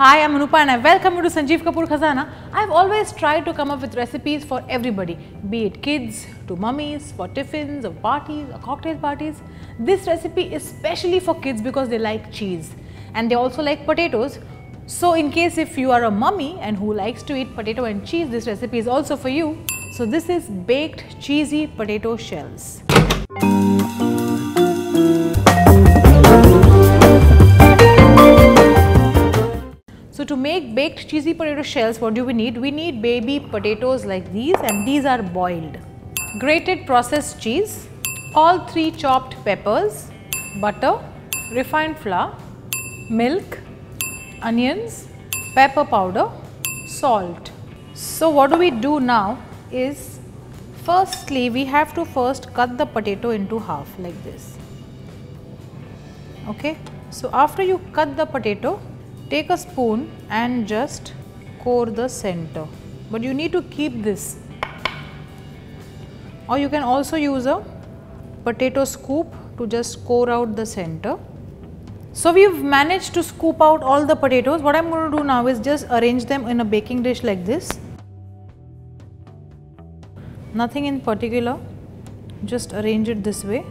Hi, I'm Anupa and welcome you to Sanjeev Kapoor Khazana. I've always tried to come up with recipes for everybody, be it kids to mummies, for tiffins or parties or cocktail parties. This recipe is specially for kids because they like cheese and they also like potatoes. So in case if you are a mummy and who likes to eat potato and cheese, this recipe is also for you. So this is baked cheesy potato shells. So to make baked cheesy potato shells, what do we need? We need baby potatoes like these, and these are boiled. Grated processed cheese, all 3 chopped peppers, butter, refined flour, milk, onions, pepper powder, salt. So what do we do now is, firstly we have to first cut the potato into half like this. Okay. So after you cut the potato, take a spoon and just core the center, but you need to keep this, or you can also use a potato scoop to just core out the center. So we've managed to scoop out all the potatoes. What I'm going to do now is just arrange them in a baking dish like this. Nothing in particular, just arrange it this way.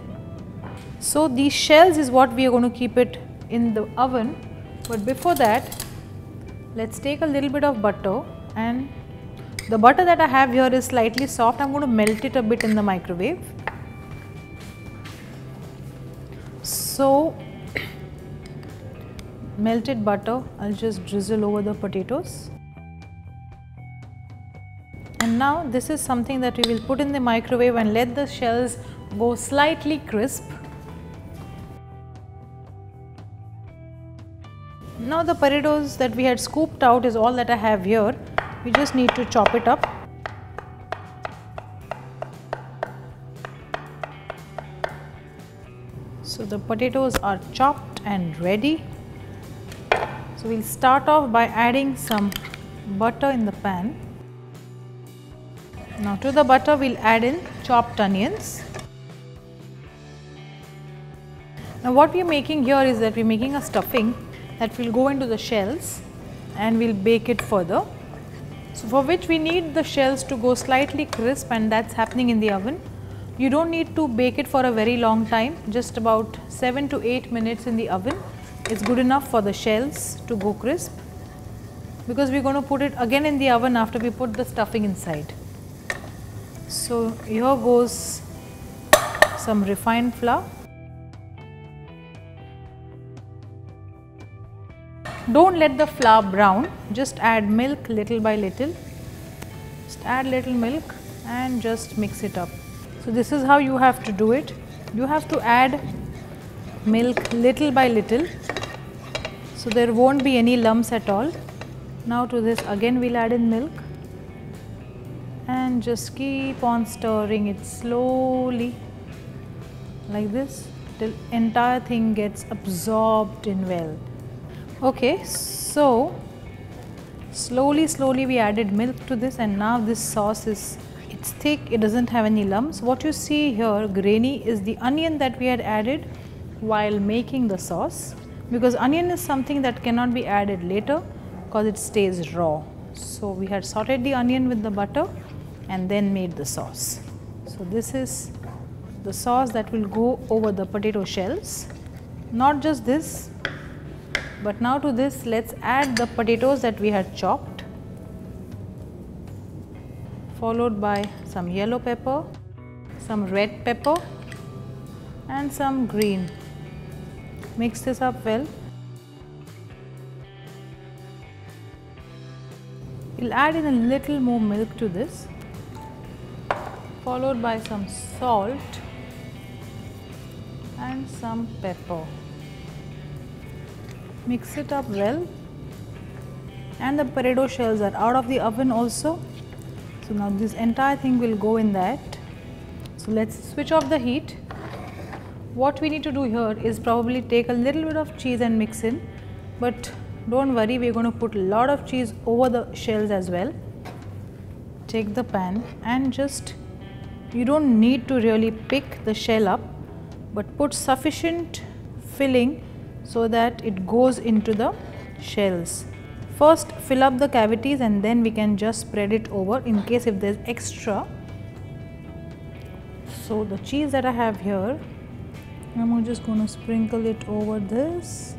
So these shells is what we are going to keep it in the oven. But before that, let's take a little bit of butter, and the butter that I have here is slightly soft. I'm going to melt it a bit in the microwave. So melted butter, I'll just drizzle over the potatoes. And now this is something that we will put in the microwave and let the shells go slightly crisp. Now the potatoes that we had scooped out is all that I have here. We just need to chop it up. So the potatoes are chopped and ready. So we'll start off by adding some butter in the pan. Now to the butter we'll add in chopped onions. Now what we are making here is that we are making a stuffing that will go into the shells and we'll bake it further. So for which we need the shells to go slightly crisp, and that's happening in the oven. You don't need to bake it for a very long time, just about 7 to 8 minutes in the oven is good enough for the shells to go crisp, because we're going to put it again in the oven after we put the stuffing inside. So here goes some refined flour. Don't let the flour brown, just add milk little by little. Just add little milk and just mix it up. So this is how you have to do it. You have to add milk little by little, so there won't be any lumps at all. Now to this again we'll add in milk and just keep on stirring it slowly like this till entire thing gets absorbed in well. Okay, so slowly we added milk to this, and now this sauce it's thick, it doesn't have any lumps. What you see here grainy is the onion that we had added while making the sauce, because onion is something that cannot be added later because it stays raw. So we had sauteed the onion with the butter and then made the sauce. So this is the sauce that will go over the potato shells. Not just this, but now to this let's add the potatoes that we had chopped, followed by some yellow pepper, some red pepper and some green. Mix this up well. We'll add in a little more milk to this, followed by some salt and some pepper. Mix it up well, and the potato shells are out of the oven also. So now this entire thing will go in that. So let's switch off the heat. What we need to do here is probably take a little bit of cheese and mix in, but don't worry, we're going to put a lot of cheese over the shells as well. Take the pan and just, you don't need to really pick the shell up, but put sufficient filling so that it goes into the shells. first fill up the cavities and then we can just spread it over in case if there's extra. So the cheese that I have here, I'm just going to sprinkle it over this.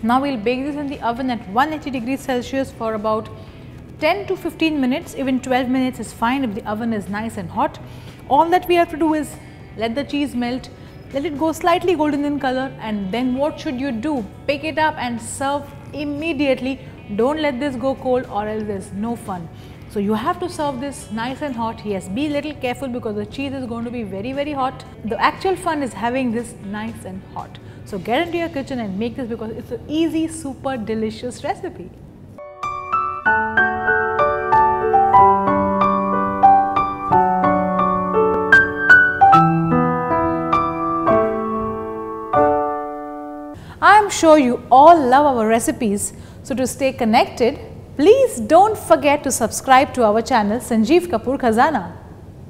Now we'll bake this in the oven at 180 degrees Celsius for about 10 to 15 minutes, even 12 minutes is fine if the oven is nice and hot. All that we have to do is let the cheese melt, let it go slightly golden in color, and then what should you do? Pick it up and serve immediately. Don't let this go cold or else there's no fun. So you have to serve this nice and hot. Yes, be a little careful because the cheese is going to be very hot. The actual fun is having this nice and hot. So get into your kitchen and make this because it's an easy, super delicious recipe. I'm sure you all love our recipes, so to stay connected, please don't forget to subscribe to our channel Sanjeev Kapoor Khazana.